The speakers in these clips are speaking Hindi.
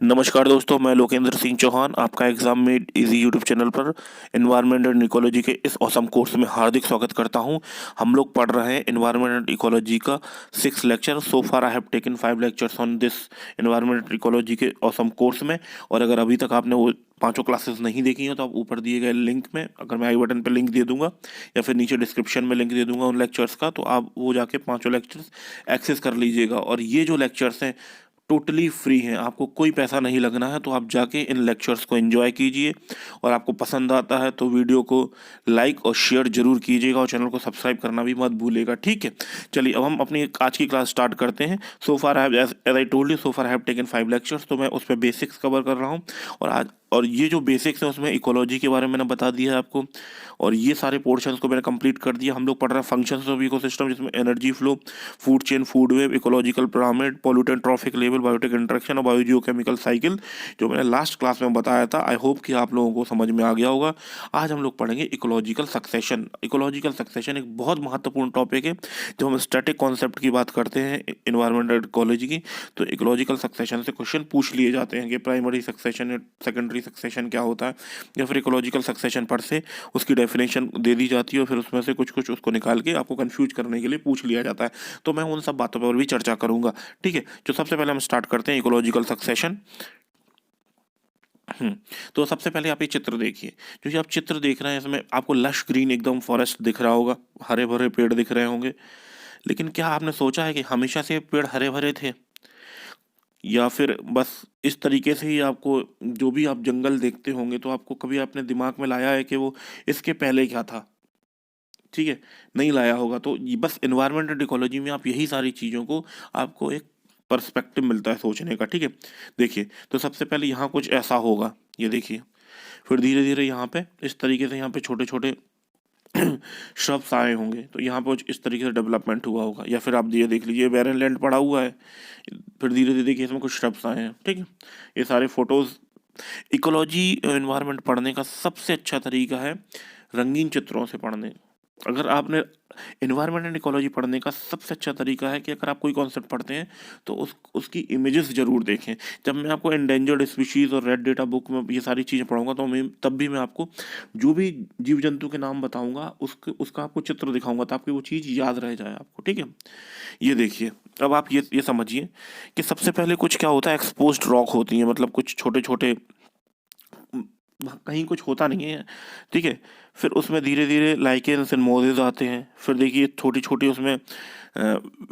नमस्कार दोस्तों, मैं लोकेंद्र सिंह चौहान आपका exam made easy YouTube channel पर एनवायरनमेंट एंड इकोलॉजी के इस ऑसम कोर्स में हार्दिक स्वागत करता हूं। हम लोग पढ़ रहे हैं एनवायरनमेंट एंड इकोलॉजी का 6 lecture. So far I have taken 5 lectures on this environment and ecology के ऑसम कोर्स में। और अगर अभी तक आपने वो पांचों क्लासेस नहीं देखी हो तो आप ऊपर दिए गए लिंक में, अगर मैं आई बटन पर लिंक दे दूंगा या फिर नीचे डिस्क्रिप्शन में लिंक दे दूंगा उन लेक्चर्स का, तो आप वो जाके पांचों लेक्चर्स एक्सेस कर लीजिएगा। और ये जो लेक्चर्स हैं टोटली फ्री हैं, आपको कोई पैसा नहीं लगना है, तो आप जाके इन लेक्चर्स को एंजॉय कीजिए। और आपको पसंद आता है तो वीडियो को लाइक और शेयर जरूर कीजिएगा और चैनल को सब्सक्राइब करना भी मत भूलिएगा, ठीक है। चलिए अब हम अपनी आज की क्लास स्टार्ट करते हैं। So far I have as I told you, so far I have taken 5 lectures, तो मैं उस पर बेसिक्स कवर कर रहा हूँ। और ये जो बेसिक्स है उसमें इकोलॉजी के बारे में मैंने बता दिया है आपको, और ये सारे पोर्शंस को मैंने कंप्लीट कर दिया। हम लोग पढ़ रहे हैं फंक्शंस ऑफ इकोसिस्टम, जिसमें energy flow, food chain, food web, ecological pyramid, pollutant trophic level, biotic interaction और बायोजियोकेमिकल साइकिल, जो मैंने लास्ट क्लास में बताया था। आई होप कि आप लोगों को समझ में आ गया होगा। आज हम लोग पढ़ेंगे इकोलॉजिकल सक्सेशन। इकोलॉजिकल सक्सेशन एक बहुत महत्वपूर्ण टॉपिक है। जब हम स्टैटिक कॉन्सेप्ट की बात करते हैं इन्वायरमेंटल इकोलॉजी की, तो इकोलॉजिकल सक्सेशन से क्वेश्चन पूछ लिए जाते हैं कि प्राइमरी सक्सेशन या सेकेंडरी सक्सेशन क्या होता है, या फिर इकोलॉजिकल सक्सेशन पर से उसकी डेफिनेशन दे दी जाती है और फिर उसमें से कुछ कुछ उसको निकाल के आपको कंफ्यूज करने के लिए पूछ लिया जाता है। तो मैं उन सब बातों पर भी चर्चा करूंगा, ठीक है। जो सबसे पहले हम स्टार्ट करते हैं इकोलॉजिकल सक्सेशन। तो सबसे पहले आप ये चित्र देखिए। जो ये आप चित्र देख रहे हैं इसमें आपको लश ग्रीन एकदम फॉरेस्ट दिख रहा होगा, हरे भरे पेड़ दिख रहे होंगे। लेकिन क्या आपने सोचा है कि हमेशा से पेड़ हरे भरे थे, या फिर बस इस तरीके से ही आपको जो भी आप जंगल देखते होंगे तो आपको कभी अपने दिमाग में लाया है कि वो इसके पहले क्या था? ठीक है, नहीं लाया होगा। तो बस एनवायरमेंट एंड इकोलॉजी में आप यही सारी चीज़ों को आपको एक पर्सपेक्टिव मिलता है सोचने का, ठीक है। देखिए, तो सबसे पहले यहाँ कुछ ऐसा होगा, ये देखिए। फिर धीरे धीरे यहाँ पे इस तरीके से यहाँ पे छोटे छोटे श्रब्स आए होंगे, तो यहाँ पे कुछ इस तरीके से डेवलपमेंट हुआ होगा। या फिर आप ये देख लीजिए, बैरन लैंड पड़ा हुआ है, फिर धीरे धीरे देखिए इसमें कुछ श्रब्स आए हैं, ठीक है। ये सारे फोटोज। इकोलॉजी एनवायरनमेंट पढ़ने का सबसे अच्छा तरीका है रंगीन चित्रों से पढ़ने। अगर आपने एनवायरनमेंट एंड इकोलॉजी पढ़ने का सबसे अच्छा तरीका है कि अगर आप कोई कॉन्सेप्ट पढ़ते हैं तो उसकी इमेजेस जरूर देखें। जब मैं आपको एंडेंजर्ड स्पीशीज और रेड डेटा बुक में ये सारी चीज़ें पढ़ाऊंगा तो मैं तब भी मैं आपको जो भी जीव जंतु के नाम बताऊंगा उसका आपको चित्र दिखाऊंगा, ताकि वो चीज़ याद रह जाए आपको, ठीक है। ये देखिए, अब आप ये समझिए कि सबसे पहले कुछ क्या होता है, एक्सपोज्ड रॉक होती है, मतलब कुछ छोटे छोटे, कहीं कुछ होता नहीं है, ठीक है। फिर उसमें धीरे धीरे लाइकेन्स एंड मोजेस आते हैं। फिर देखिए छोटी छोटी उसमें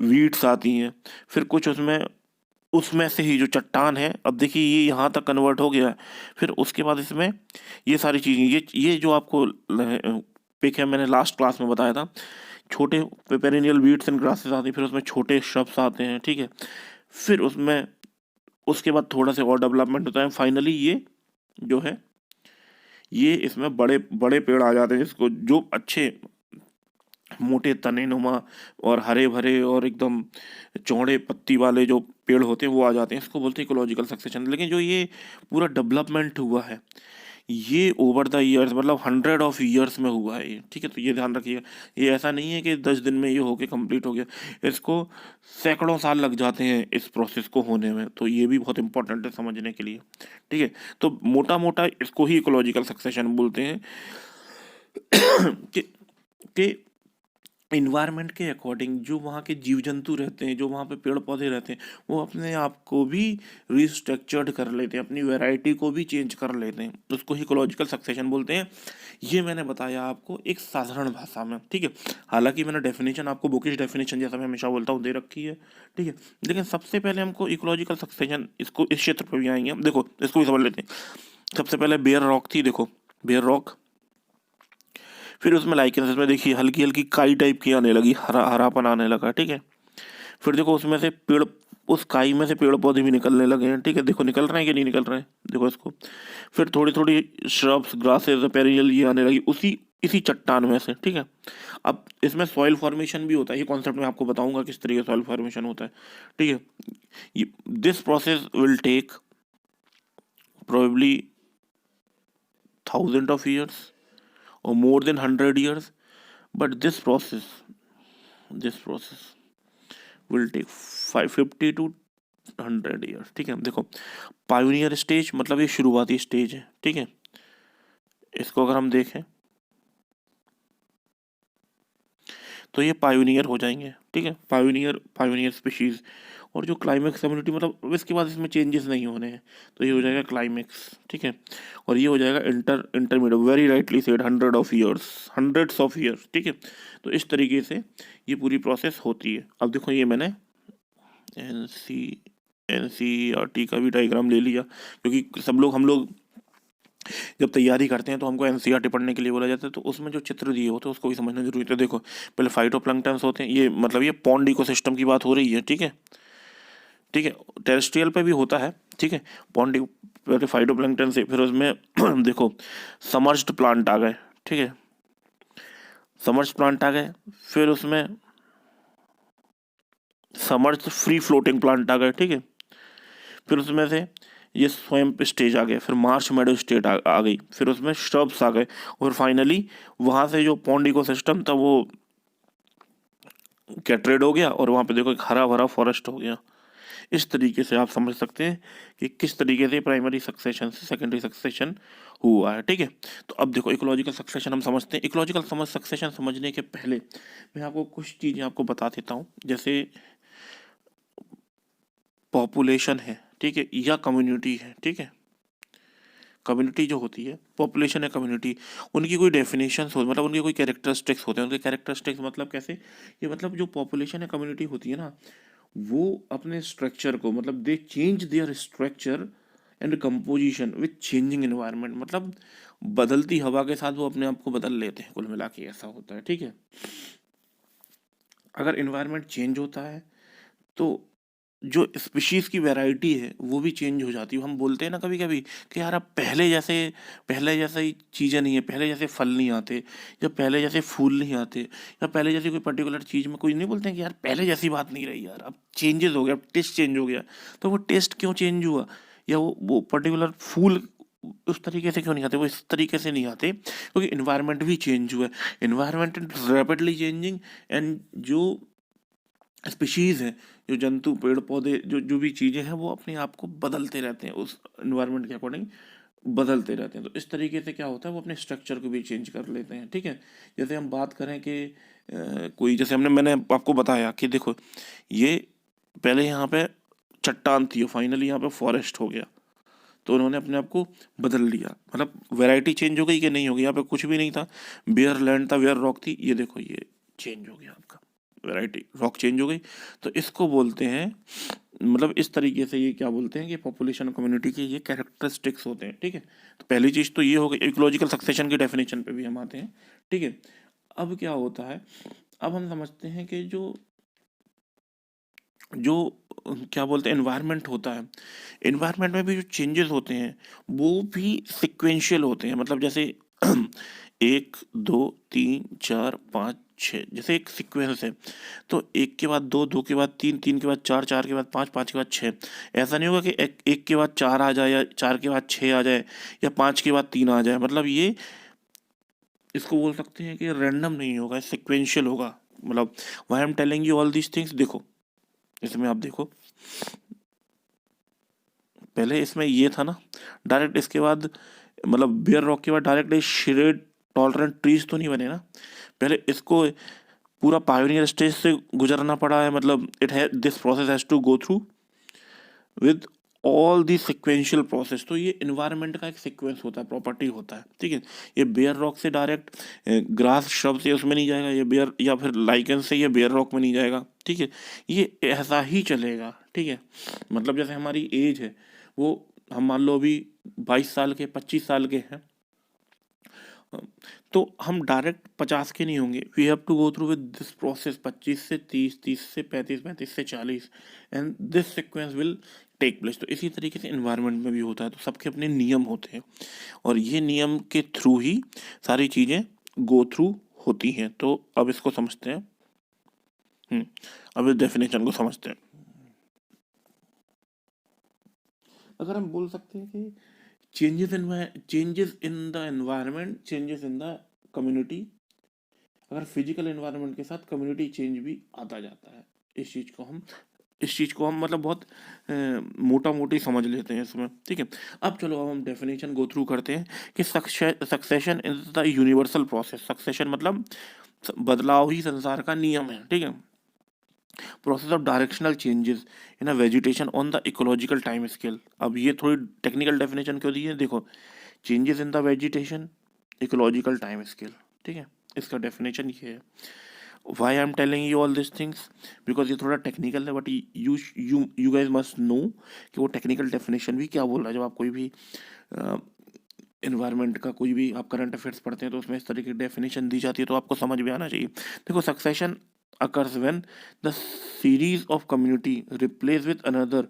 वीड्स आती हैं। फिर कुछ उसमें उसमें से ही जो चट्टान है, अब देखिए ये यहाँ तक कन्वर्ट हो गया है। फिर उसके बाद इसमें ये सारी चीज़ें, ये जो आपको पिक है, मैंने लास्ट क्लास में बताया था, छोटे पेरेनियल वीड्स एंड ग्रासेस आती हैं, फिर उसमें छोटे श्रब्स आते हैं, ठीक है। फिर उसमें उसके बाद थोड़ा सा और डेवलपमेंट होता है। फाइनली ये जो है, ये इसमें बड़े बड़े पेड़ आ जाते हैं, जिसको जो अच्छे मोटे तने नुमा और हरे भरे और एकदम चौड़े पत्ती वाले जो पेड़ होते हैं वो आ जाते हैं। इसको बोलते हैं इकोलॉजिकल सक्सेशन। लेकिन जो ये पूरा डेवलपमेंट हुआ है, ये ओवर द ईयर्स, मतलब 100 ऑफ ईयर्स में हुआ है ये, ठीक है। तो ये ध्यान रखिएगा, ये ऐसा नहीं है कि 10 दिन में ये होके कंप्लीट हो गया। इसको सैकड़ों साल लग जाते हैं इस प्रोसेस को होने में, तो ये भी बहुत इंपॉर्टेंट है समझने के लिए, ठीक है। तो मोटा मोटा इसको ही इकोलॉजिकल सक्सेशन बोलते हैं कि कि इन्वायरमेंट के अकॉर्डिंग जो वहाँ के जीव जंतु रहते हैं, जो वहाँ पे पेड़ पौधे रहते हैं, वो अपने आप को भी रिस्ट्रक्चर्ड कर लेते हैं, अपनी वैरायटी को भी चेंज कर लेते हैं। उसको ही इकोलॉजिकल सक्सेशन बोलते हैं। ये मैंने बताया आपको एक साधारण भाषा में, ठीक है। हालांकि मैंने डेफिनेशन आपको बुकिश डेफिनेशन जैसा मैं हमेशा बोलता हूँ दे रखी है, ठीक है। लेकिन सबसे पहले हमको इकोलॉजिकल सक्सेशन, इसको इस क्षेत्र पर भी आएंगे हम। देखो इसको भी समझ लेते हैं। सबसे पहले बेयर रॉक थी, देखो बेयर रॉक। फिर उसमें लाइकेंस में देखिए हल्की हल्की काई टाइप की आने लगी, हरा हरापन आने लगा, ठीक है। फिर देखो उसमें से पेड़, उस काई में से पेड़ पौधे भी निकलने लगे हैं, ठीक है। देखो निकल रहे हैं कि नहीं निकल रहे हैं, देखो इसको। फिर थोड़ी थोड़ी श्रब्स, ग्रासेस, पेरियल ये आने लगी उसी इसी चट्टान में से, ठीक है। अब इसमें सॉइल फॉर्मेशन भी होता है, ये कॉन्सेप्ट मैं आपको बताऊंगा किस तरीके सॉइल फॉर्मेशन होता है, ठीक है। This process will take probably 1000 of years or more than 100 years, but this process will take 550 to 100 years. ठीक है, देखो पायोनियर स्टेज मतलब ये शुरुआती स्टेज है। ठीक है, इसको अगर हम देखें तो ये पायोनियर हो जाएंगे। ठीक है, पायोनियर स्पीशीज। और जो क्लाइमेक्स कम्युनिटी मतलब अब इसके बाद इसमें चेंजेस नहीं होने हैं, तो ये हो जाएगा क्लाइमेक्स। ठीक है, और ये हो जाएगा intermediate, very rightly said, 100 of years, hundreds of years. ठीक है, तो इस तरीके से ये पूरी प्रोसेस होती है। अब देखो ये मैंने एन सी NCERT का भी डायग्राम ले लिया, क्योंकि हम लोग जब तैयारी करते हैं तो हमको NCERT पढ़ने के लिए बोला जाता है, तो उसमें जो चित्र दिए होते हैं उसको भी समझना जरूरी है। देखो पहले फाइटोप्लैंक्टन्स होते हैं, ये मतलब ये पॉन्ड इकोसिस्टम की बात हो रही है। ठीक है, ठीक है, टेरेस्ट्रियल पे भी होता है। ठीक है, पॉन्ड, पहले फाइटोप्लैंक्टन से, फिर उसमें देखो समर्ज्ड प्लांट आ गए। ठीक है, समर्ज्ड प्लांट आ गए, फिर उसमें समर्ज्ड फ्री फ्लोटिंग प्लांट आ गए। ठीक है, फिर उसमें से ये स्वयं स्टेज आ गए, फिर मार्श मेडो स्टेट आ गई, फिर उसमें श्रब्स आ गए, और फाइनली वहां से जो पॉन्ड इकोसिस्टम था वो कैट्रेड हो गया, और वहां पे देखो एक हरा भरा फॉरेस्ट हो गया। इस तरीके से आप समझ सकते हैं कि किस तरीके से प्राइमरी सक्सेशन से सेकेंडरी सक्सेशन हुआ है। ठीक है, तो अब देखो इकोलॉजिकल सक्सेशन हम समझते हैं। इकोलॉजिकल सक्सेशन समझने के पहले मैं आपको कुछ चीज़ें आपको बता देता हूँ, जैसे पॉपुलेशन है, ठीक है, या कम्युनिटी है। ठीक है, कम्युनिटी जो होती है, पॉपुलेशन है कम्युनिटी, उनकी कोई डेफिनेशंस हो, मतलब उनके कोई कैरेक्टरिस्टिक्स होते हैं। उनके कैरेक्टरिस्टिक्स मतलब कैसे, ये मतलब जो पॉपुलेशन है कम्युनिटी होती है ना, वो अपने स्ट्रक्चर को मतलब दे change their structure and composition with changing environment, मतलब बदलती हवा के साथ वो अपने आप को बदल लेते हैं, कुल मिला के ऐसा होता है। ठीक है, अगर एनवायरनमेंट चेंज होता है तो जो स्पीशीज की वैरायटी है वो भी चेंज हो जाती है। हम बोलते हैं ना कभी कभी कि यार अब पहले जैसा ही चीज़ें नहीं है, पहले जैसे फल नहीं आते, या पहले जैसे फूल नहीं आते, या पहले जैसे कोई पर्टिकुलर चीज़ में कोई नहीं बोलते हैं कि यार पहले जैसी बात नहीं रही, यार अब चेंजेस हो गया, अब टेस्ट चेंज हो गया। तो वो टेस्ट क्यों चेंज हुआ, या वो पर्टिकुलर फूल उस तरीके से क्यों नहीं आते, वो इस तरीके से नहीं आते, क्योंकि इन्वायरमेंट भी चेंज हुआ है। इन्वायरमेंट रैपिडली चेंजिंग, एंड जो स्पीशीज़ हैं, जो जंतु पेड़ पौधे जो जो भी चीज़ें हैं वो अपने आप को बदलते रहते हैं, उस इन्वायरमेंट के अकॉर्डिंग बदलते रहते हैं। तो इस तरीके से क्या होता है, वो अपने स्ट्रक्चर को भी चेंज कर लेते हैं। ठीक है, जैसे हम बात करें कि कोई, जैसे मैंने आपको बताया कि देखो ये पहले यहाँ पे चट्टान थी, फाइनली यहाँ पे फॉरेस्ट हो गया, तो उन्होंने अपने आप को बदल लिया, मतलब वैरायटी चेंज हो गई कि नहीं हो गई। यहाँ पे कुछ भी नहीं था, बेयर लैंड था, बेयर रॉक थी, ये देखो ये चेंज हो गया आपका, वैरायटी रॉक चेंज हो गई। तो इसको बोलते हैं, मतलब इस तरीके से ये क्या बोलते हैं कि पॉपुलेशन कम्युनिटी के ये कैरेक्टरिस्टिक्स होते हैं। ठीक है, तो पहली चीज़ तो ये हो गई, इकोलॉजिकल सक्सेशन की डेफिनेशन पे भी हम आते हैं। ठीक है, अब क्या होता है, अब हम समझते हैं कि जो जो क्या बोलते हैं एनवायरनमेंट होता है, एनवायरनमेंट में भी जो चेंजेस होते हैं वो भी सिक्वेंशियल होते हैं, मतलब जैसे 1 2 3 4 5 6, जैसे एक सीक्वेंस है, तो एक के बाद दो, दो के बाद तीन, तीन के बाद चार, चार के बाद पाँच, पाँच के बाद छः। ऐसा नहीं होगा कि एक के बाद चार आ जाए, या चार के बाद छः आ जाए, या पाँच के बाद तीन आ जाए, मतलब ये इसको बोल सकते हैं कि रैंडम नहीं होगा, सिक्वेंशियल होगा। मतलब why I am telling you all these things, देखो इसमें आप देखो, पहले इसमें ये था ना, डायरेक्ट इसके बाद मतलब बियर रॉक के बाद डायरेक्ट शेडेड टॉलरेंट ट्रीज तो नहीं बने ना, पहले इसको पूरा पायोनियर स्टेज से गुजरना पड़ा है, मतलब इट है this process has to go through with all the sequential process. तो ये इन्वायरमेंट का एक सीक्वेंस होता है, प्रॉपर्टी होता है। ठीक है, ये बेयर रॉक से डायरेक्ट ग्रास श्रब से उसमें नहीं जाएगा, ये बेयर, या फिर लाइकन से ये बेयर रॉक में नहीं जाएगा। ठीक है, ये ऐसा ही चलेगा। ठीक है, मतलब जैसे हमारी एज है, वो हम मान लो अभी 22 साल के, 25 साल के हैं, तो हम डायरेक्ट 50 के नहीं होंगे, we have to go through with this process 25 से 30, 30 से 35, 35 से 40, and this sequence will take place. तो इसी तरीके से इन्वायरमेंट में भी होता है, तो सबके अपने नियम होते हैं, और ये नियम के थ्रू ही सारी चीज़ें गो थ्रू होती हैं। तो अब इसको समझते हैं, अब इस डेफिनेशन को समझते हैं। अगर हम बोल सकते हैं कि changes in the environment, changes in the community, अगर फिजिकल एनवायरनमेंट के साथ कम्युनिटी चेंज भी आता जाता है, इस चीज़ को हम इस चीज़ को हम मतलब बहुत मोटा मोटी समझ लेते हैं इसमें, ठीक है। अब चलो अब हम डेफिनेशन गो थ्रू करते हैं कि succession is the universal process. Succession मतलब बदलाव ही संसार का नियम है, ठीक है। Process of directional changes in a vegetation on the ecological time scale. अब ये थोड़ी टेक्निकल डेफिनेशन क्यों दी है, देखो, changes in the vegetation ecological time scale, ठीक है, इसका डेफिनेशन ये है। Why I am telling you all this things, because ये थोड़ा टेक्निकल है, but you guys must know कि वो टेक्निकल डेफिनेशन भी क्या बोल रहा है। जब आप कोई भी इन्वायरमेंट का कोई भी आप करंट अफेयर्स पढ़ते हैं तो उसमें इस तरीके की डेफिनेशन दी जाती है, तो आपको समझ में आना चाहिए। देखो, succession occurs when the series of community replace with another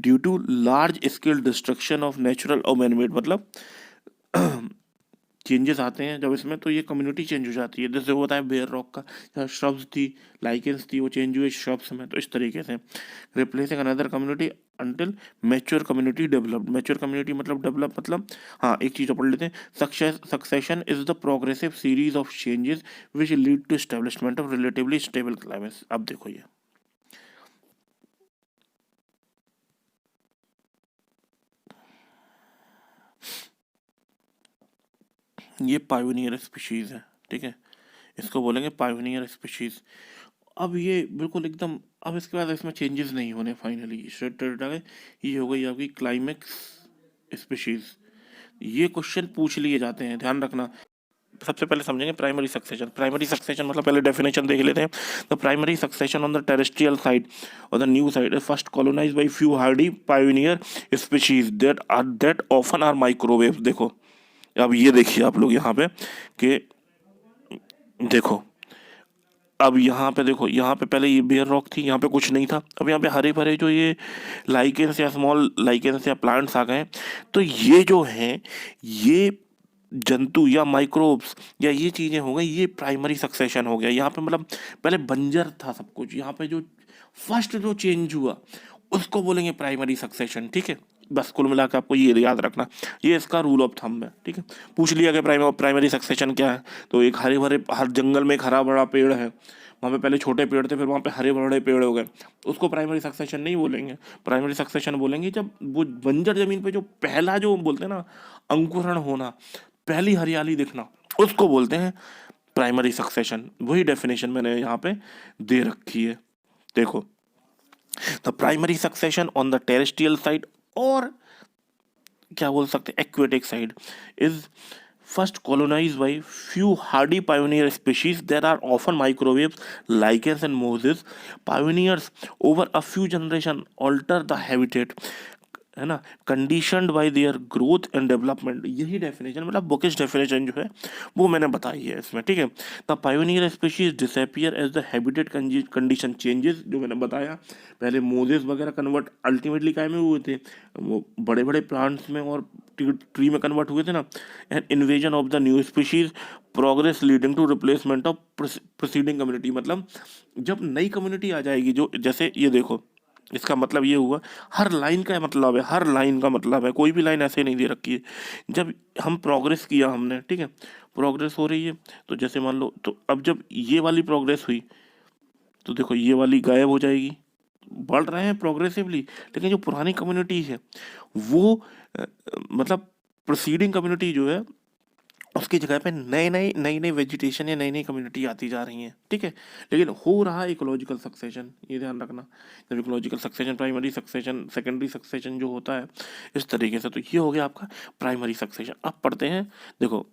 due to large scale destruction of natural or man-made, मतलब चेंजेस आते हैं जब इसमें, तो ये कम्युनिटी चेंज हो जाती है। जैसे होता है बेयर रॉक का, जहाँ श्रब्स थी, लाइकेंस थी, वो चेंज हुए श्रब्स में, तो इस तरीके से replacing another community until mature community developed. Mature community मतलब डेवलप, मतलब हाँ, एक चीज़ पढ़ लेते हैं। Succession is the progressive series of changes which lead to establishment of relatively stable climate. अब देखो, ये पायोनियर स्पीशीज है, ठीक है, इसको बोलेंगे पायोनियर स्पीशीज। अब ये बिल्कुल एकदम, अब इसके बाद इसमें चेंजेस नहीं होने फाइनली, ये हो गई आपकी क्लाइमेक्स स्पीशीज। ये क्वेश्चन पूछ लिए जाते हैं, ध्यान रखना। सबसे पहले समझेंगे प्राइमरी सक्सेशन। प्राइमरी सक्सेशन मतलब पहले डेफिनेशन देख लेते हैं। The primary succession on the terrestrial side और the new side first colonised by few hardy pioneer species that often are microwave. देखो, अब ये देखिए आप लोग यहाँ पे कि देखो, अब यहाँ पे देखो, यहाँ पे पहले ये बेयर रॉक थी, यहाँ पे कुछ नहीं था। अब यहाँ पे हरे भरे जो ये लाइकेंस या स्मॉल लाइकेंस या प्लांट्स आ गए, तो ये जो हैं, ये जंतु या माइक्रोब्स या ये चीज़ें हो गई, ये प्राइमरी सक्सेशन हो गया। यहाँ पे मतलब पहले बंजर था सब कुछ, यहाँ पे जो फर्स्ट जो चेंज हुआ उसको बोलेंगे प्राइमरी सक्सेशन, ठीक है। बस कुल मिला के आपको ये याद रखना, ये इसका रूल ऑफ थंब है, ठीक है। पूछ लिया कि प्राइमरी सक्सेशन क्या है, तो एक हरे भरे, हर जंगल में एक हरा भरा पेड़ है, वहाँ पे पहले छोटे पेड़ थे, फिर वहाँ पे हरे भरे पेड़ हो गए, उसको प्राइमरी सक्सेशन नहीं बोलेंगे। प्राइमरी सक्सेशन बोलेंगे जब वो बंजर जमीन पे जो पहला जो बोलते हैं ना अंकुरण होना, पहली हरियाली दिखना, उसको बोलते हैं प्राइमरी सक्सेशन। वही डेफिनेशन मैंने यहाँ पे दे रखी है, देखो। The primary succession on the terrestrial side, और क्या बोल सकते हैं aquatic side, is first colonized by few hardy pioneer species that are often microwaves, lichens and mosses. Pioneers over a few generations alter the habitat, है ना, conditioned by their growth and development. यही डेफिनेशन मतलब बुकिश डेफिनेशन जो है वो मैंने बताई है इसमें, ठीक है। The pioneer species disappear as the habitat condition changes, जो मैंने बताया पहले, मोजेस वगैरह कन्वर्ट अल्टीमेटली काय में हुए थे, वो बड़े बड़े प्लांट्स में और ट्री में कन्वर्ट हुए थे ना। And invasion of the new species progress leading to replacement of proceeding community. मतलब जब नई कम्युनिटी आ जाएगी, जो जैसे ये देखो, इसका मतलब ये हुआ, हर लाइन का मतलब है, हर लाइन का मतलब है, कोई भी लाइन ऐसे नहीं दे रखी है। जब हम प्रोग्रेस किया हमने, ठीक है, प्रोग्रेस हो रही है, तो जैसे मान लो, तो अब जब ये वाली प्रोग्रेस हुई, तो देखो ये वाली गायब हो जाएगी, बढ़ रहे हैं प्रोग्रेसिवली। लेकिन जो पुरानी कम्युनिटी है वो मतलब प्रोसीडिंग कम्युनिटी जो है, उसकी जगह पे नई नई वेजिटेशन या नई नई कम्युनिटी आती जा रही हैं, ठीक है। लेकिन हो रहा है इकोलॉजिकल सक्सेशन, ये ध्यान रखना। जब ecological succession, primary succession, secondary succession जो होता है इस तरीके से, तो ये हो गया आपका प्राइमरी सक्सेशन। अब पढ़ते हैं, देखो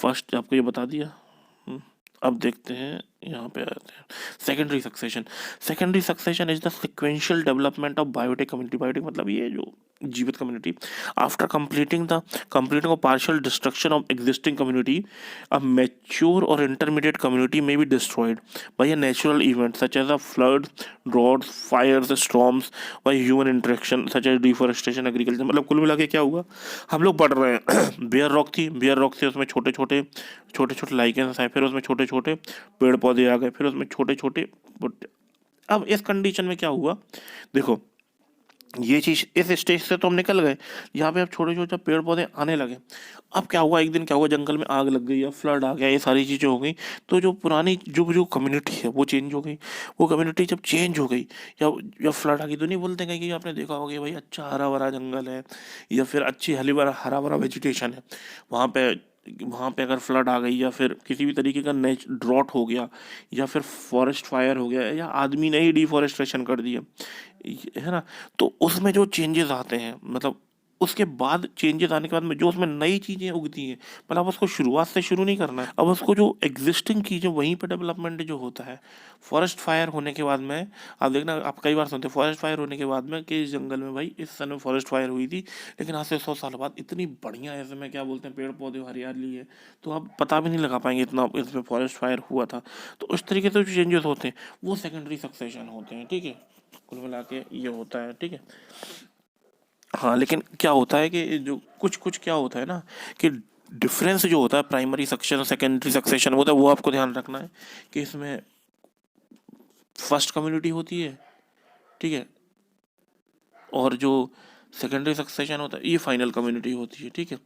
फर्स्ट आपको ये बता दिया, अब देखते हैं, यहाँ पे आते हैं secondary succession. Secondary succession is the sequential development of biotic community. Biotic मतलब ये जो जीवित community, after completing of partial destruction of existing community, a mature और इंटरमीडिएट कम्युनिटी में be destroyed by a natural event such as a flood, droughts, fires, storms, by human interaction such as deforestation, agriculture. मतलब कुल मिला के क्या हुआ, हम लोग पढ़ रहे हैं बेयर रॉक थी, बेयर रॉक से उसमें छोटे छोटे लाइकेंस आए, फिर उसमें छोटे छोटे पेड़ पौधे आ गए, फिर उसमें छोटे छोटे। अब इस कंडीशन में क्या हुआ, देखो ये चीज़ इस स्टेज से तो हम निकल गए, यहाँ पे अब छोटे-छोटे पेड़ पौधे आने लगे। अब क्या हुआ, एक दिन क्या हुआ, जंगल में आग लग गई या फ्लड आ गया, ये सारी चीज़ें हो गई। तो जो पुरानी जो जो कम्युनिटी है वो चेंज हो गई। वो कम्युनिटी जब चेंज हो गई या फ्लड आ गई, तो नहीं बोलते हैं कि आपने देखा होगा कि भाई अच्छा हरा-भरा जंगल है या फिर अच्छी हरा-भरा वेजिटेशन है। वहाँ पे वहाँ पे अगर फ्लड आ गई या फिर किसी भी तरीके का ड्रॉट हो गया या फिर फॉरेस्ट फायर हो गया या आदमी ने ही डिफॉरेस्टेशन कर दिया, है ना? तो उसमें जो चेंजेस आते हैं, मतलब उसके बाद चेंजेस आने के बाद में जो उसमें नई चीज़ें उगती हैं, मतलब अब उसको शुरुआत से शुरू नहीं करना है। अब उसको जो एग्जिस्टिंग चीज़ें वहीं पे डेवलपमेंट जो होता है, फॉरेस्ट फायर होने के बाद में, आप देखना आप कई बार सुनते हैं फॉरेस्ट फायर होने के बाद में कि इस जंगल में भाई इस सन में फॉरेस्ट फायर हुई थी, लेकिन आज से 100 साल बाद इतनी बढ़िया ऐसे में क्या बोलते हैं पेड़ पौधे हरियाली है, तो आप पता भी नहीं लगा पाएंगे इतना इसमें फॉरेस्ट फायर हुआ था। तो उस तरीके से जो चेंजेस होते हैं वो सेकेंडरी सक्सेशन होते हैं, ठीक है? कुल मिला के ये होता है, ठीक है? हाँ, लेकिन क्या होता है कि जो कुछ-कुछ क्या होता है ना कि डिफरेंस जो होता है प्राइमरी सक्सेशन और सेकेंडरी सक्सेशन होता है, वो आपको ध्यान रखना है कि इसमें फर्स्ट कम्युनिटी होती है, ठीक है? और जो सेकेंडरी सक्सेशन होता है ये फाइनल कम्युनिटी होती है, ठीक है?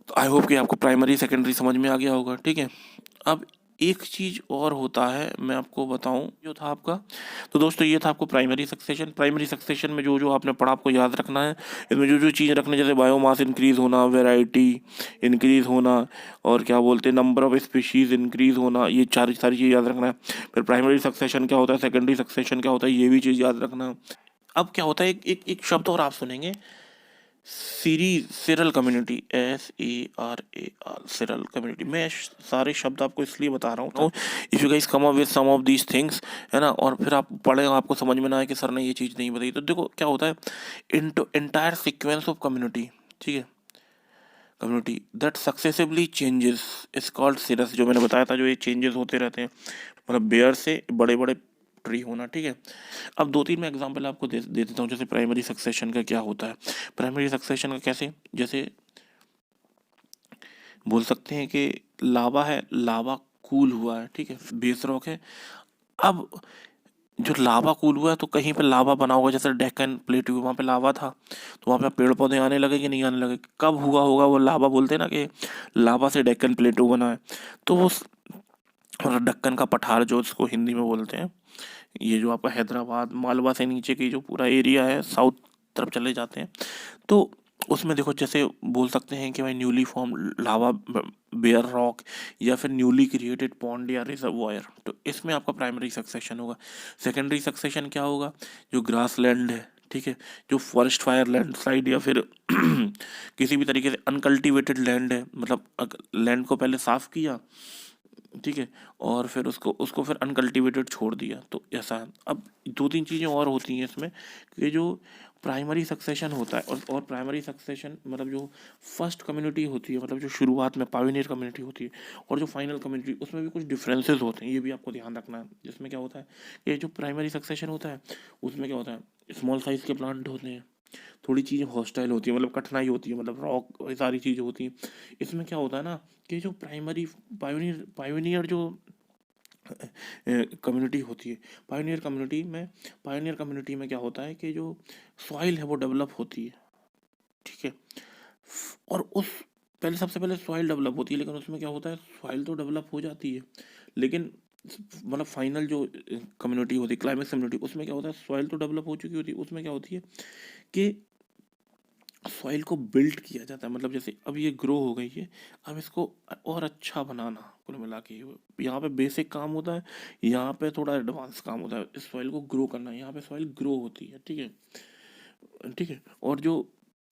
तो आई होप कि आपको प्राइमरी सेकेंडरी समझ में आ गया होगा, ठीक है? अब एक चीज़ और होता है, मैं आपको बताऊं जो था आपका, तो दोस्तों ये था आपको प्राइमरी सक्सेशन में जो जो आपने पढ़ा आपको याद रखना है। इसमें जो जो चीज़ रखना, जैसे बायोमास इंक्रीज होना, वेराइटी इंक्रीज होना, और क्या बोलते हैं नंबर ऑफ स्पीशीज इंक्रीज होना, ये सारी सारी चीज़ याद रखना है। फिर प्राइमरी सक्सेशन क्या होता है, सेकेंडरी सक्सेशन क्या होता है, ये भी चीज़ याद रखना है। अब क्या होता है, एक शब्द और आप सुनेंगे, series seral community, SERAL seral community. मैं सारे शब्द आपको इसलिए बता रहा हूँ, if you guys come up with some of these things, है ना, और फिर आप पढ़े आपको समझ में ना आए कि सर ने ये चीज़ नहीं बताई, तो देखो क्या होता है, into entire sequence of community, ठीक है, community that successively changes is called seres. जो मैंने बताया था, जो ये चेंजेस होते रहते हैं, मतलब बेयर से बड़े बड़े ट्री होना, ठीक है? अब दो तीन मैं एग्जांपल आपको दे देता हूँ, जैसे प्राइमरी सक्सेशन का क्या होता है। प्राइमरी सक्सेशन का कैसे, जैसे बोल सकते हैं कि लावा है, लावा कूल हुआ है, ठीक है, बेस रॉक है। अब जो लावा कूल हुआ है तो कहीं पे लावा बना होगा, जैसे डेक्कन प्लेटू वहाँ पे लावा था, तो वहाँ पे पेड़ पौधे आने लगे कि नहीं आने लगे, कब हुआ होगा वो लावा, बोलते हैं ना कि लावा से डेक्कन प्लेटू बना है। तो वो और दक्कन का पठार जो उसको हिंदी में बोलते हैं, ये जो आपका हैदराबाद मालवा से नीचे की जो पूरा एरिया है, साउथ तरफ चले जाते हैं, तो उसमें देखो जैसे बोल सकते हैं कि भाई न्यूली फॉर्म लावा बेयर रॉक या फिर न्यूली क्रिएटेड पॉन्ड या रिजर्वॉयर, तो इसमें आपका प्राइमरी सक्सेशन होगा। सेकेंडरी सक्सेशन क्या होगा, जो ग्रास लैंड है, ठीक है, जो फॉरेस्ट फायर लैंडस्लाइड या फिर किसी भी तरीके से अनकल्टिवेटेड लैंड है, मतलब लैंड को पहले साफ किया, ठीक है, और फिर उसको उसको फिर अनकल्टिवेटेड छोड़ दिया, तो ऐसा है। अब दो तीन चीज़ें और होती हैं इसमें कि जो प्राइमरी सक्सेशन होता है, और प्राइमरी सक्सेशन मतलब जो फर्स्ट कम्युनिटी होती है, मतलब जो शुरुआत में पायोनियर कम्युनिटी होती है, और जो फाइनल कम्युनिटी, उसमें भी कुछ डिफरेंसेस होते हैं, ये भी आपको ध्यान रखना है। जिसमें क्या होता है, ये जो प्राइमरी सक्सेशन होता है उसमें क्या होता है, स्मॉल साइज़ के प्लांट होते हैं, थोड़ी चीज़ें हॉस्टाइल होती है, मतलब कठिनाई होती है, मतलब रॉक, ये सारी चीज़ें होती हैं। इसमें क्या होता है ना कि जो प्राइमरी पायोनियर पायोनियर जो कम्युनिटी होती है, पायोनियर कम्युनिटी में क्या होता है कि जो सॉइल है वो डेवलप होती है, ठीक है, और उस पहले सबसे पहले सॉइल डेवलप होती है, लेकिन उसमें क्या होता है, सॉइल तो डेवलप हो जाती है, लेकिन मतलब फाइनल जो कम्युनिटी होती है, क्लाइमेक्स कम्युनिटी, उसमें क्या होता है, सॉइल तो डेवलप हो चुकी होती है, उसमें क्या होती है कि सॉइल को बिल्ड किया जाता है, मतलब जैसे अब ये ग्रो हो गई है, अब इसको और अच्छा बनाना, कुल मिला के यहाँ पे बेसिक काम होता है, यहाँ पे थोड़ा एडवांस काम होता है, इस सॉइल को ग्रो करना, यहाँ पे सॉइल ग्रो होती है, ठीक है, ठीक है, और जो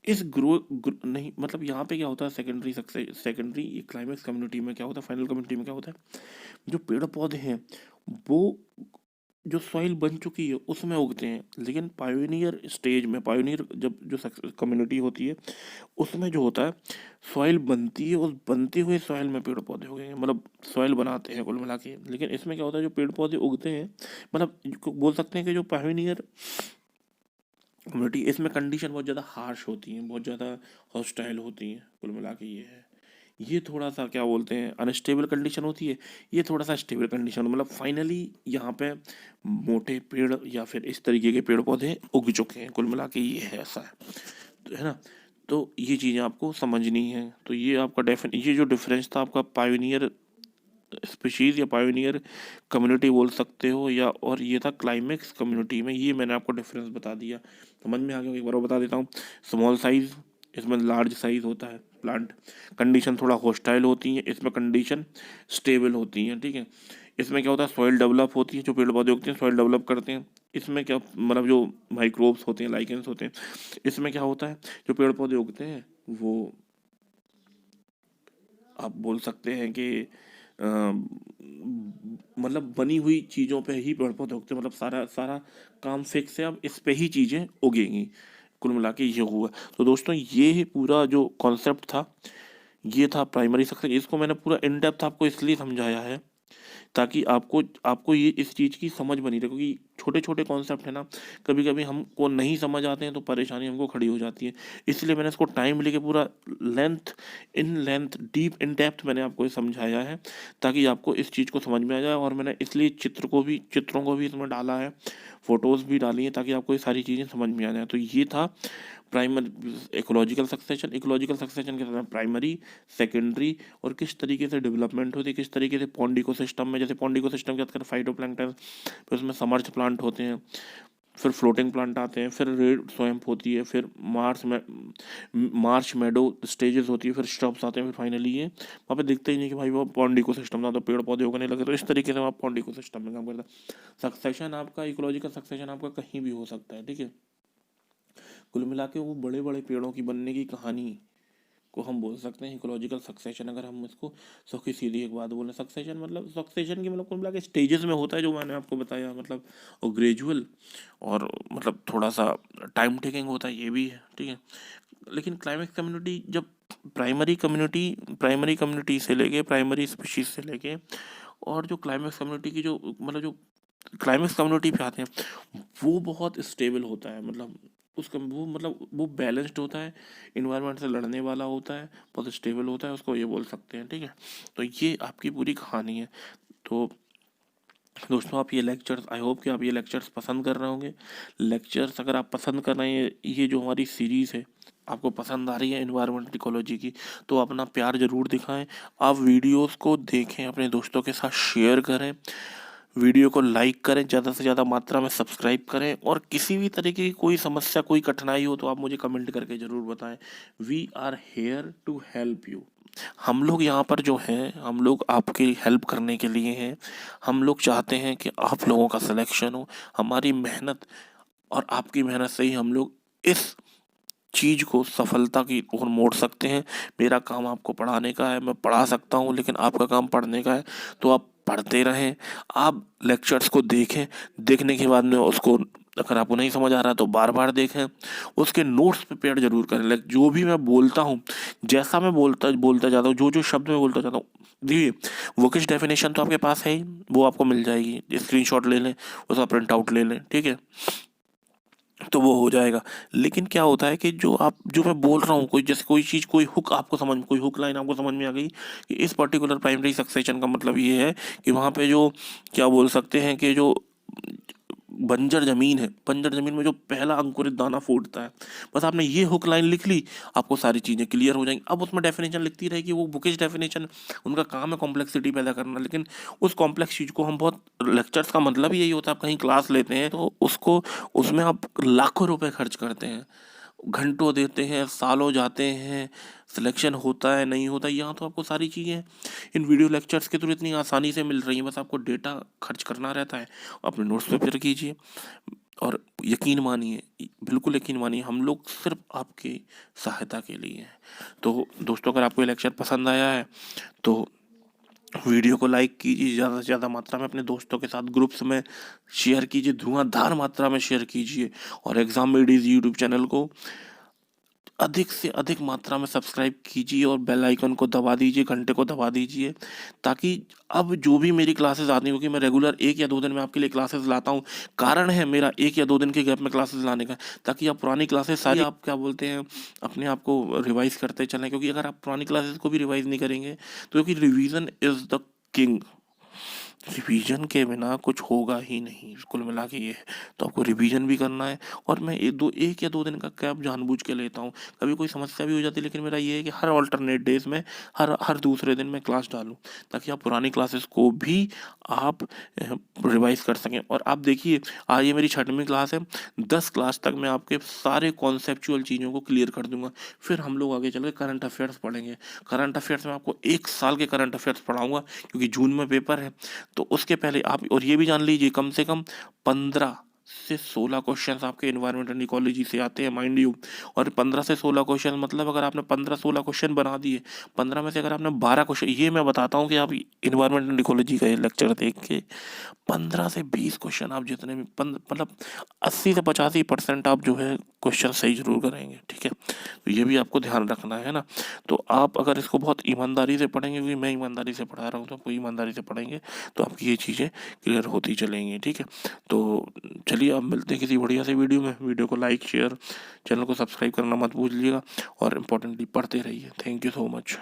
इस नहीं, मतलब यहाँ पे क्या होता है, secondary success, secondary climax community में क्या होता है, फाइनल कम्युनिटी में क्या होता है, जो पेड़ पौधे हैं वो जो सॉइल बन चुकी है उसमें उगते हैं, लेकिन पायोनियर स्टेज में, पायोनियर जब जो कम्युनिटी होती है उसमें जो होता है, सॉइल बनती है, उस बनती हुई सॉइल में पेड़ पौधे उगेंगे, मतलब सॉइल बनाते हैं कुल मिला के। लेकिन इसमें क्या होता है, जो पेड़ पौधे उगते हैं, मतलब बोल सकते हैं कि जो पायोनियर कम्युनिटी, इसमें कंडीशन बहुत ज़्यादा हार्श होती हैं, बहुत ज़्यादा हॉस्टाइल होती हैं, कुल मिला के ये है। ये थोड़ा-सा क्या बोलते हैं अनस्टेबल कंडीशन होती है, ये थोड़ा-सा स्टेबल कंडीशन मतलब फाइनली यहाँ पे मोटे पेड़ या फिर इस तरीके के पेड़-पौधे उग चुके हैं। कुल मिला के ये है ऐसा है ना? तो ये चीज़ें आपको समझनी है। तो ये आपका ये जो डिफ़रेंस था आपका पायोनियर स्पीशीज़ या पायोनियर कम्युनिटी बोल सकते हो या और ये था क्लाइमेक्स कम्युनिटी में, ये मैंने आपको डिफरेंस बता दिया। समझ में आ गया? एक बार और बता देता हूँ। स्मॉल साइज़, इसमें लार्ज साइज़ होता है प्लांट। कंडीशन थोड़ा हॉस्टाइल होती हैं, इसमें कंडीशन स्टेबल होती हैं, ठीक है? इसमें क्या होता है, सॉइल डेवलप होती है, जो पेड़ पौधे उगते हैं सॉइल डेवलप करते हैं। इसमें क्या मतलब जो माइक्रोब्स होते हैं, लाइकेंस होते हैं, इसमें क्या होता है, जो पेड़ पौधे उगते हैं वो आप बोल सकते हैं कि मतलब बनी हुई चीज़ों पे ही पेड़ पौधे उगते हैं, मतलब सारा सारा काम फिक्स है, अब इस पे ही चीज़ें उगेंगी। कुल मिला के ये हुआ। तो दोस्तों ये पूरा जो कॉन्सेप्ट था, ये था प्राइमरी सक्सेस। इसको मैंने पूरा इन डेप्थ आपको इसलिए समझाया है ताकि आपको आपको ये इस चीज़ की समझ बनी रहे, क्योंकि छोटे-छोटे कॉन्सेप्ट है ना, कभी-कभी हमको नहीं समझ आते हैं तो परेशानी हमको खड़ी हो जाती है। इसलिए मैंने इसको टाइम लेके पूरा लेंथ डीप इन डेप्थ मैंने आपको ये समझाया है ताकि आपको इस चीज़ को समझ में आ जाए। और मैंने इसलिए चित्रों को भी इसमें डाला है, फ़ोटोज़ भी डाली हैं ताकि आपको ये सारी चीज़ें समझ में आ जाएँ। तो ये था इकोलॉजिकल सक्सेशन के साथ प्राइमरी, सेकेंडरी और किस तरीके से डेवलपमेंट होती है, किस तरीके से पॉन्ड इकोसिस्टम में, जैसे पॉन्ड इकोसिस्टम की बात करें फाइटोप्लैंक्टन, फिर उसमें समर्ज प्लांट होते हैं, फिर फ्लोटिंग प्लांट आते हैं, फिर रेड स्वैम्प होती है, फिर मार्च मेडो स्टेजेस होती है, फिर स्टॉप्स आते हैं, फिर फाइनली ये वहाँ पे दिखते ही नहीं कि भाई वो पॉन्ड इकोसिस्टम था तो पेड़ पौधे उगने लगे। तो इस तरीके से वहाँ पॉन्ड इकोसिस्टम में काम करता है। सक्सेशन आपका इकोलॉजिकल सक्सेशन आपका कहीं भी हो सकता है, ठीक है? कुल मिला के वो बड़े बड़े पेड़ों की बनने की कहानी को हम बोल सकते हैं इकोलॉजिकल सक्सेशन। अगर हम इसको सौखी सीधी एक बात बोलें, सक्सेशन मतलब सक्सेशन की मतलब कुल मिला के स्टेजेस में होता है, जो मैंने आपको बताया, मतलब और ग्रेजुअल और मतलब थोड़ा सा टाइम टेकिंग होता है, ये भी है, ठीक है? लेकिन क्लाइमेक्स कम्युनिटी जब प्राइमरी कम्युनिटी से लेके प्राइमरी स्पीशीज से लेके और जो क्लाइमेक्स कम्युनिटी की जो मतलब जो क्लाइमेक्स कम्युनिटी पे आते हैं वो बहुत स्टेबल होता है, मतलब उसका वो मतलब वो बैलेंस्ड होता है, इन्वायरमेंट से लड़ने वाला होता है, बहुत स्टेबल होता है, उसको ये बोल सकते हैं, ठीक है? तो ये आपकी पूरी कहानी है। तो दोस्तों आप ये लेक्चर्स, आई होप कि आप ये लेक्चर्स पसंद कर रहे होंगे। लेक्चर्स अगर आप पसंद कर रहे हैं, ये जो हमारी सीरीज़ है आपको पसंद आ रही है एनवायरमेंटल इकोलॉजी की, तो अपना प्यार ज़रूर दिखाएं। आप वीडियोस को देखें, अपने दोस्तों के साथ शेयर करें, वीडियो को लाइक करें, ज़्यादा से ज़्यादा मात्रा में सब्सक्राइब करें, और किसी भी तरीके की कोई समस्या कोई कठिनाई हो तो आप मुझे कमेंट करके ज़रूर बताएं। We are here to help you. हम लोग यहाँ पर जो हैं, हम लोग आपकी हेल्प करने के लिए हैं। हम लोग चाहते हैं कि आप लोगों का सिलेक्शन हो। हमारी मेहनत और आपकी मेहनत से ही हम लोग इस चीज़ को सफलता की ओर मोड़ सकते हैं। मेरा काम आपको पढ़ाने का है, मैं पढ़ा सकता हूँ, लेकिन आपका काम पढ़ने का है, तो आप पढ़ते रहें। आप लेक्चर्स को देखें, देखने के बाद में उसको अगर आपको नहीं समझ आ रहा है तो बार बार देखें, उसके नोट्स प्रिपेयर जरूर करें। लाइक जो भी मैं बोलता हूँ, जैसा मैं बोलता बोलता जाता हूँ, जो जो शब्द मैं बोलता जाता हूँ, देखिए वो किस डेफिनेशन तो आपके पास है ही, वो आपको मिल जाएगी, स्क्रीनशॉट ले लें, उसका प्रिंट आउट ले लें, ठीक है? तो वो हो जाएगा। लेकिन क्या होता है कि जो मैं बोल रहा हूँ, कोई जैसे कोई चीज़, कोई हुक लाइन आपको समझ में आ गई कि इस पर्टिकुलर प्राइमरी सक्सेशन का मतलब ये है कि वहाँ पे जो क्या बोल सकते हैं कि जो बंजर ज़मीन है, बंजर ज़मीन में जो पहला अंकुरित दाना फूटता है, बस आपने ये हुक लाइन लिख ली, आपको सारी चीज़ें क्लियर हो जाएंगी। अब उसमें डेफिनेशन लिखती रहेगी, वो बुकिश डेफिनेशन, उनका काम है कॉम्प्लेक्सिटी पैदा करना, लेकिन उस कॉम्प्लेक्स चीज़ को हम बहुत, लेक्चर्स का मतलब ही यही होता है, आप कहीं क्लास लेते हैं तो उसको, उसमें आप लाखों रुपए खर्च करते हैं, घंटों देते हैं, सालों जाते हैं, सिलेक्शन होता है नहीं होता। यहाँ तो आपको सारी चीज़ें इन वीडियो लेक्चर्स के थ्रू इतनी आसानी से मिल रही हैं, बस आपको डेटा खर्च करना रहता है, अपने नोट्स पे फिर कीजिए। और यकीन मानिए, बिल्कुल यकीन मानिए, हम लोग सिर्फ आपकी सहायता के लिए हैं। तो दोस्तों अगर आपको ये लेक्चर पसंद आया है तो वीडियो को लाइक कीजिए, ज़्यादा से ज़्यादा मात्रा में अपने दोस्तों के साथ ग्रुप्स में शेयर कीजिए, धुआंधार मात्रा में शेयर कीजिए, और एग्जाम मेडीज यूट्यूब चैनल को अधिक से अधिक मात्रा में सब्सक्राइब कीजिए और बेल आइकन को दबा दीजिए, घंटे को दबा दीजिए, ताकि अब जो भी मेरी क्लासेस आती हैं, क्योंकि मैं रेगुलर 1 या 2 दिन में आपके लिए क्लासेस लाता हूँ। कारण है मेरा 1 या 2 दिन के गैप में क्लासेस लाने का, ताकि आप पुरानी क्लासेस सारी आप क्या बोलते हैं, अपने आप को रिवाइज़ करते चलें, क्योंकि अगर आप पुरानी क्लासेस को भी रिवाइज़ नहीं करेंगे, तो क्योंकि revision is the king. Revision के बिना कुछ होगा ही नहीं, कुल मिला के ये है। तो आपको रिवीजन भी करना है, और मैं 1 या 2 दिन का गैप जानबूझ के लेता हूँ। कभी कोई समस्या भी हो जाती है, लेकिन मेरा ये है कि हर अल्टरनेट डेज़ में हर हर दूसरे दिन मैं क्लास डालूँ, ताकि आप पुरानी क्लासेस को भी आप रिवाइज़ कर सकें। और आप देखिए, आज ये मेरी 6वीं क्लास है, 10 क्लास तक मैं आपके सारे कॉन्सेप्चुअल चीज़ों को क्लियर कर दूँगा। फिर हम लोग आगे चल के करंट अफ़ेयर्स पढ़ेंगे। करंट अफ़ेयर्स में आपको 1 साल के करंट अफ़ेयर्स पढ़ाऊँगा, क्योंकि जून में पेपर है। तो उसके पहले आप और ये भी जान लीजिए, कम से कम 15 से 16 क्वेश्चंस आपके एनवायरनमेंट एंड इकोलॉजी से आते हैं, माइंड यू। और 15 से 16 क्वेश्चन मतलब अगर आपने 15-16 क्वेश्चन बना दिए, 15 में से अगर आपने 12 क्वेश्चन, ये मैं बताता हूँ कि आप एनवायरनमेंट एंड इकोलॉजी का ये लेक्चर देख के 15 से 20 क्वेश्चन आप जितने भी मतलब 80 से 85% आप जो है क्वेश्चन सही जरूर करेंगे, ठीक है। तो ये भी आपको ध्यान रखना है ना। तो आप अगर इसको बहुत ईमानदारी से पढ़ेंगे, क्योंकि मैं ईमानदारी से पढ़ा रहा हूँ, तो आपको ईमानदारी से पढ़ेंगे तो आपकी ये चीज़ें क्लियर होती चलेंगी, ठीक है। तो चलिए, आप मिलते हैं किसी बढ़िया से वीडियो में। वीडियो को लाइक, शेयर, चैनल को सब्सक्राइब करना मत भूलिएगा, और इम्पोर्टेंटली पढ़ते रहिए। Thank you so much.